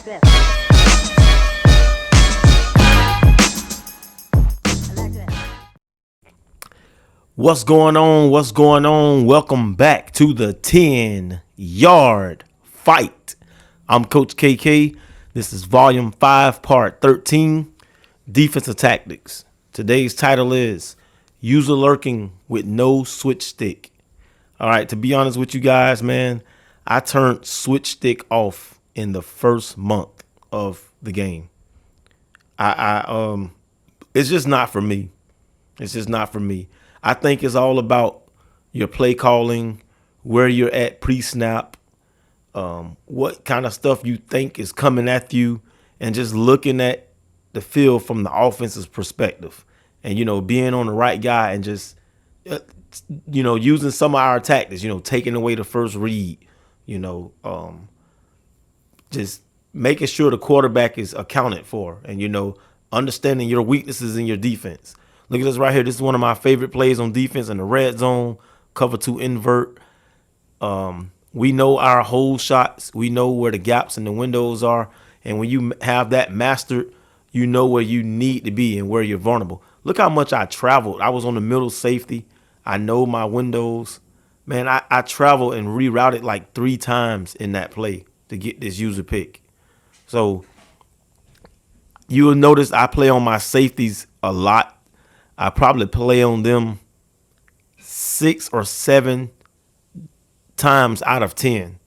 this. I like this. What's going on? What's going on? Welcome back to the 10-yard fight. I'm Coach KK. This is volume 5, part 13, defensive tactics. Today's title is user lurking with no switch stick. All right, to be honest with you guys, man, I turned switch stick off in the first month of the game. It's just not for me. It's just not for me. I think it's all about your play calling, where you're at pre-snap, what kind of stuff you think is coming at you, and just looking at the field from the offense's perspective. And, being on the right guy and just, using some of our tactics, taking away the first read, just making sure the quarterback is accounted for and, understanding your weaknesses in your defense. Look at this right here. This is one of my favorite plays on defense in the red zone, cover 2 invert. We know our hole shots. We know where the gaps and the windows are. And when you have that mastered, you know where you need to be and where you're vulnerable. Look how much I traveled. I was on the middle safety. I know my windows. Man, I traveled and rerouted like 3 times in that play to get this user pick. So you will notice I play on my safeties a lot. I probably play on them 6 or 7 times out of 10.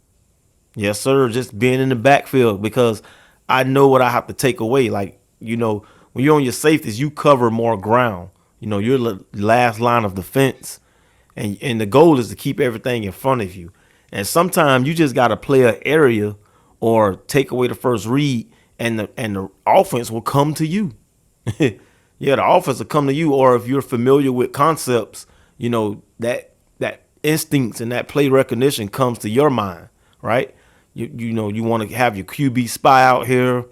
Yes, sir. Just being in the backfield because I know what I have to take away. Like, when you're on your safeties, you cover more ground. You're the last line of defense. And the goal is to keep everything in front of you. And sometimes you just got to play an area or take away the first read, and the offense will come to you. Yeah, the offense will come to you. Or if you're familiar with concepts, that instincts and that play recognition comes to your mind, right? You want to have your QB spy out here.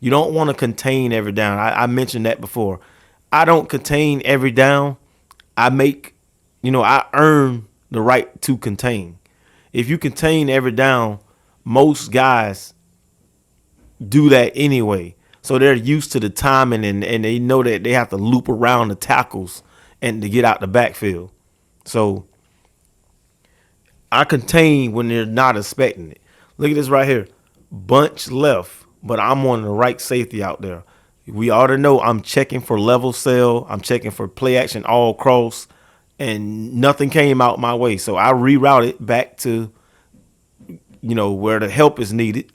You don't want to contain every down. I mentioned that before. I don't contain every down. I earn the right to contain. If you contain every down, most guys do that anyway. So they're used to the timing and they know that they have to loop around the tackles and to get out the backfield. So I contain when they're not expecting it. Look at this right here. Bunch left, but I'm on the right safety out there. We already know I'm checking for level cell. I'm checking for play action all cross, and nothing came out my way. So I rerouted back to, where the help is needed.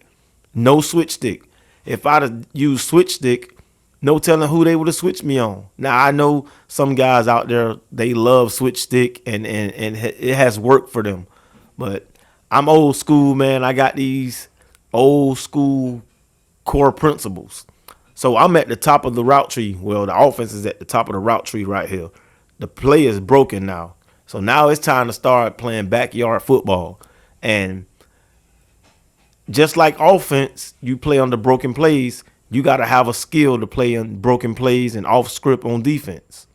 No switch stick. If I'd have used switch stick, no telling who they would have switched me on. Now, I know some guys out there, they love switch stick, and it has worked for them. But I'm old school, man. I got these old school core principles. So I'm at the top of the route tree. Well, the offense is at the top of the route tree right here. The play is broken now. So now it's time to start playing backyard football. And just like offense, you play on the broken plays, you got to have a skill to play on broken plays and off script on defense.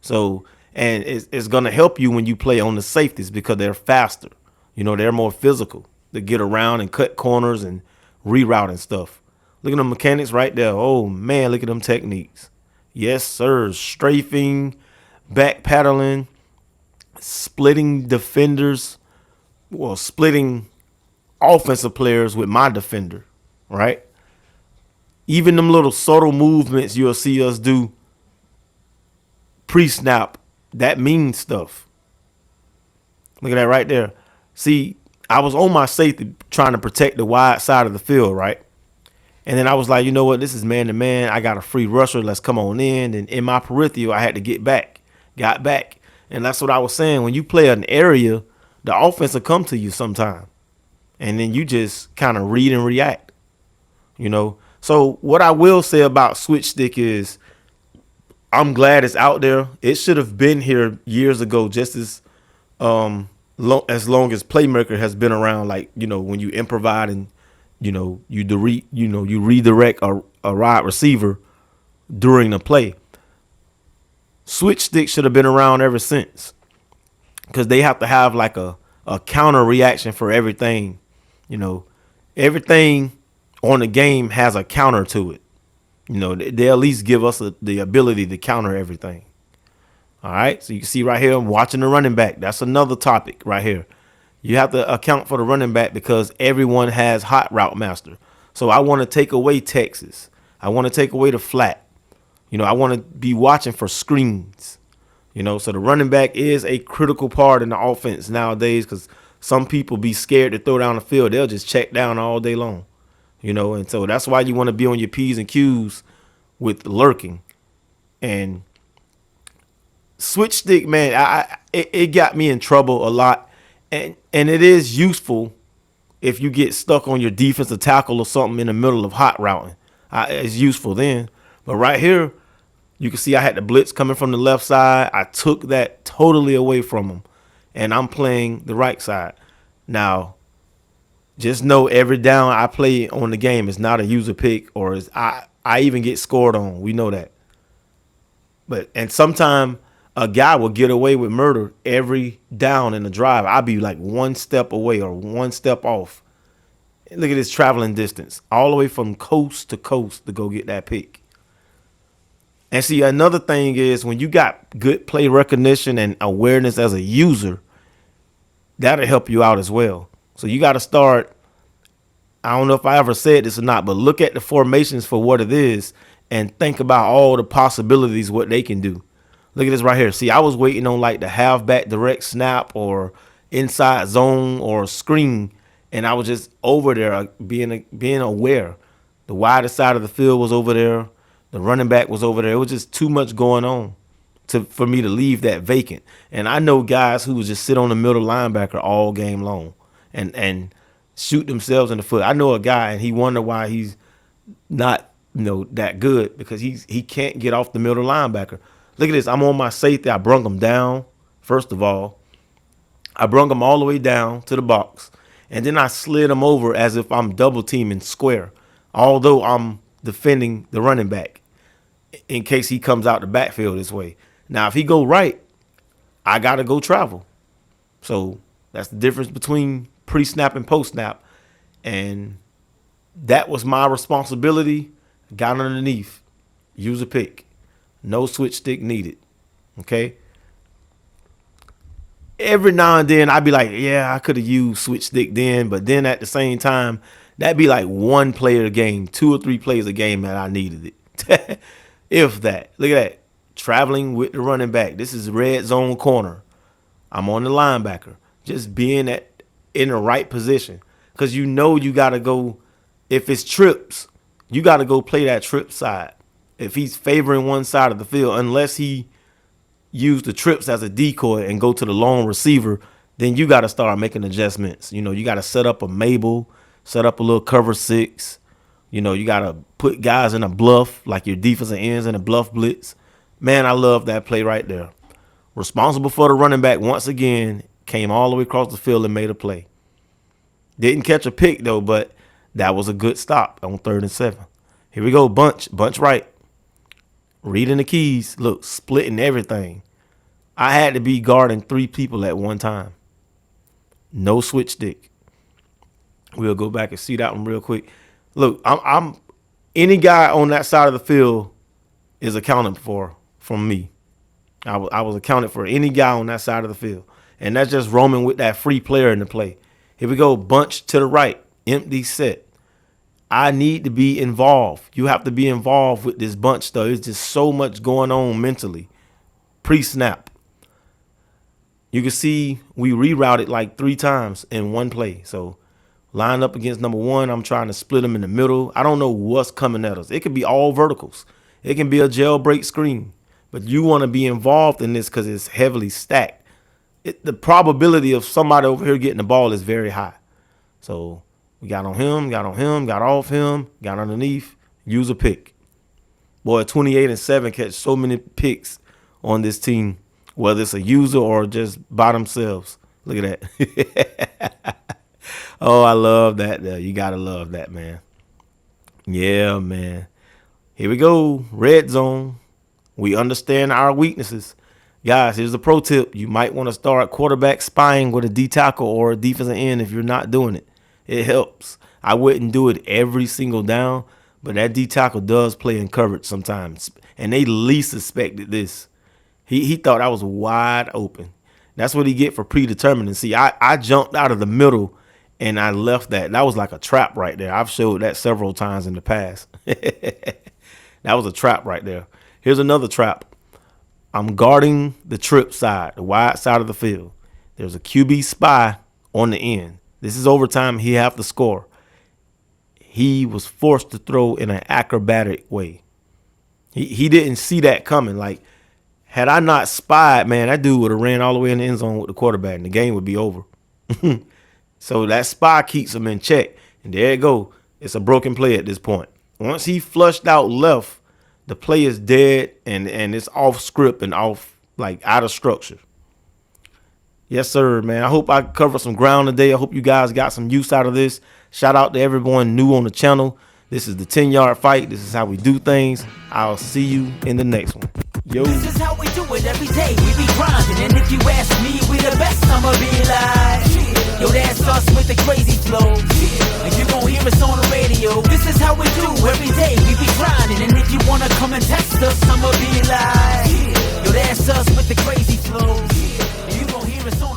So, and it's going to help you when you play on the safeties because they're faster. They're more physical to get around and cut corners and reroute and stuff. Look at the mechanics right there. Oh, man, look at them techniques. Yes, sir. Strafing, backpedaling, splitting defenders, splitting offensive players with my defender, right? Even them little subtle movements you'll see us do pre-snap, that means stuff. Look at that right there. See, I was on my safety trying to protect the wide side of the field, right? And then I was like, you know what? This is man-to-man. I got a free rusher. Let's come on in. And in my peripheral, I had to got back. And that's what I was saying. When you play an area, the offense will come to you sometime. And then you just kind of read and react, So what I will say about switch stick is I'm glad it's out there. It should have been here years ago, just as long as Playmaker has been around. Like, when you improvise and, you redirect a wide receiver during the play. Switch stick should have been around ever since because they have to have like a counter reaction for everything. Everything on the game has a counter to it. You know, they at least give us the ability to counter everything. All right. So you can see right here, I'm watching the running back. That's another topic right here. You have to account for the running back because everyone has hot route master. So I want to take away Texas. I want to take away the flat. You know, I want to be watching for screens. You know, so the running back is a critical part in the offense nowadays because some people be scared to throw down the field. They'll just check down all day long. You know, and so that's why you want to be on your P's and Q's with lurking. And switch stick, man, it got me in trouble a lot. And it is useful if you get stuck on your defensive tackle or something in the middle of hot routing. It's useful then. But right here, you can see I had the blitz coming from the left side. I took that totally away from him, and I'm playing the right side. Now, just know every down I play on the game is not a user pick or is I even get scored on. We know that. And sometimes a guy will get away with murder every down in the drive. I'll be like one step away or one step off. Look at this traveling distance, all the way from coast to coast to go get that pick. And see, another thing is when you got good play recognition and awareness as a user, that'll help you out as well. So you got to start, I don't know if I ever said this or not, but look at the formations for what it is and think about all the possibilities, what they can do. Look at this right here. See, I was waiting on like the halfback direct snap or inside zone or screen, and I was just over there being aware. The wider side of the field was over there. The running back was over there. It was just too much going on for me to leave that vacant. And I know guys who would just sit on the middle linebacker all game long and shoot themselves in the foot. I know a guy, and he wonder why he's not, that good because he can't get off the middle linebacker. Look at this. I'm on my safety. I brung him down. First of all, I brung him all the way down to the box, and then I slid him over as if I'm double teaming square, although I'm defending the running back in case he comes out the backfield this way. Now, if he go right, I got to go travel. So that's the difference between pre-snap and post-snap. And that was my responsibility. Got underneath. Use a pick. No switch stick needed. Okay? Every now and then I'd be like, yeah, I could have used switch stick then. But then at the same time, that'd be like one play a game, 2 or 3 plays a game that I needed it. If that. Look at that. Traveling with the running back. This is red zone corner. I'm on the linebacker. Just being in the right position. Because you got to go. If it's trips, you got to go play that trip side. If he's favoring one side of the field, unless he used the trips as a decoy and go to the lone receiver, then you got to start making adjustments. You got to set up a Mabel, set up a little cover 6. You got to put guys in a bluff, like your defensive ends in a bluff blitz. Man, I love that play right there. Responsible for the running back once again, came all the way across the field and made a play. Didn't catch a pick, though, but that was a good stop on 3rd and 7. Here we go, bunch right. Reading the keys, look, splitting everything. I had to be guarding 3 people at one time. No switch stick. We'll go back and see that one real quick. Look, I'm any guy on that side of the field is accounted for from me. I was accounted for any guy on that side of the field. And that's just roaming with that free player in the play. Here we go, bunch to the right, empty set. I need to be involved. You have to be involved with this bunch, though. There's just so much going on mentally. Pre-snap. You can see we rerouted like 3 times in one play. So line up against number 1. I'm trying to split them in the middle. I don't know what's coming at us. It could be all verticals. It can be a jailbreak screen. But you want to be involved in this because it's heavily stacked. The probability of somebody over here getting the ball is very high. So we got on him, got off him, got underneath, use a pick. Boy, 28 and 7 catch so many picks on this team, whether it's a user or just by themselves. Look at that. Oh, I love that. You got to love that, man. Yeah, man. Here we go. Red zone. We understand our weaknesses. Guys, here's a pro tip. You might want to start quarterback spying with a D tackle or a defensive end if you're not doing it. It helps. I wouldn't do it every single down, but that D tackle does play in coverage sometimes, and they least suspected this. He thought I was wide open. That's what he get for predetermining. See, I jumped out of the middle and I left that. That was like a trap right there. I've showed that several times in the past. That was a trap right there. Here's another trap. I'm guarding the trip side, the wide side of the field. There's a QB spy on the end. This is overtime. He have to score. He was forced to throw in an acrobatic way. He didn't see that coming. Like, had I not spied, man, that dude would have ran all the way in the end zone with the quarterback and the game would be over. So that spy keeps him in check. And there it go. It's a broken play at this point. Once he flushed out left, the play is dead and it's off script and off, like, out of structure. Yes, sir, man. I hope I covered some ground today. I hope you guys got some use out of this. Shout out to everyone new on the channel. This is the 10-yard fight. This is how we do things. I'll see you in the next one. Yo. This is how we do it every day. We be grinding, and if you ask me, we the best. I'ma be like, yo, that's us with the crazy flow. And you gon' hear us on the radio. This is how we do every day. We be grinding, and if you wanna come and test us, I'ma be like, yo, that's us with the crazy flow. And you gon' hear us on